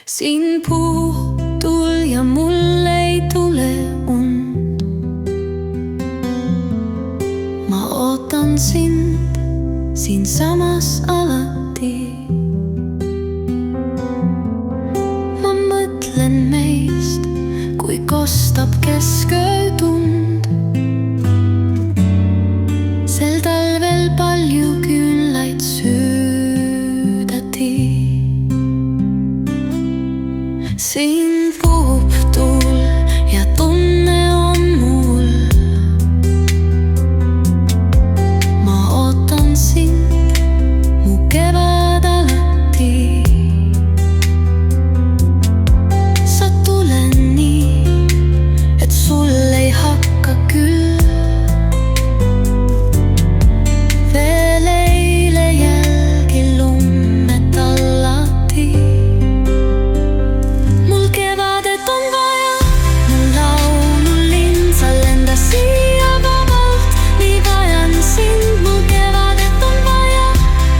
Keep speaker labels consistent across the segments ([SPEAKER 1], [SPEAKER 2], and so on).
[SPEAKER 1] Siin puutul ja mul ei tule und. Ma ootan sind siinsamas alati. Ma mõtlen meist, kui kostab kesköötund. Sel talvel palju küünlaid süüdati. Siin puhub tuul ja tunne on mul. Ma ootan sind, mu kevad alati. Sa tule nii, et sul ei hakka küll. Veel eile jälgi lumme tallati. Mul kevadet on vaja, mul laululind, sa lenda siia vabalt, nii vajan sind. Mul kevadet on vaja,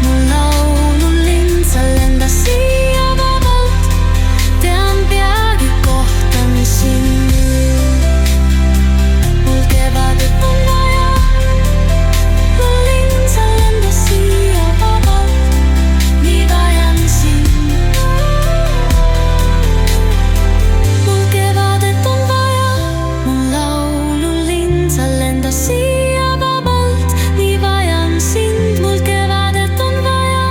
[SPEAKER 1] mul laululind, sa lenda siia vabalt, tean peagi kohtan sind. Mul kevadet on vaja, mul lind, sa lenda siia vabalt, nii vajan sind. Mul kevadet on vaja, mul laululind, sa lenda siia vabalt, nii vajan sind. Mul kevadet on vaja,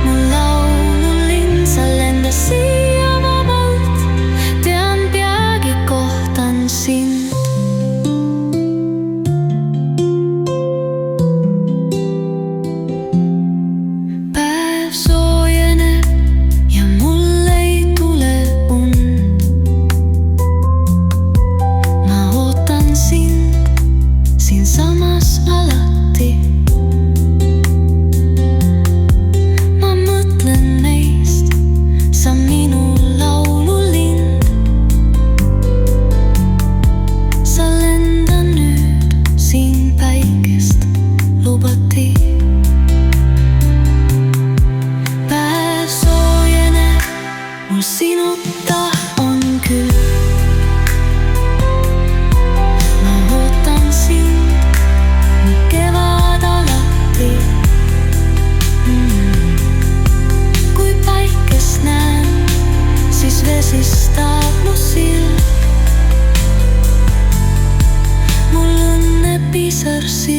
[SPEAKER 1] mul laululind, sa lenda siia vabalt, tean peagi kohtan sind. Päev soojeneb ja mul ei tule und. Ma ootan sind siinsamas alati. Ma mõtlen meist, sa minu laululind. Sa lenda nüüd, siin päikest lubati. Päev soojeneb, mul sinuta on küll. Ma ootan sind, mu kevad alati. Kui päikest näen, siis vesistab mu silm. Mul õnne pisar silm.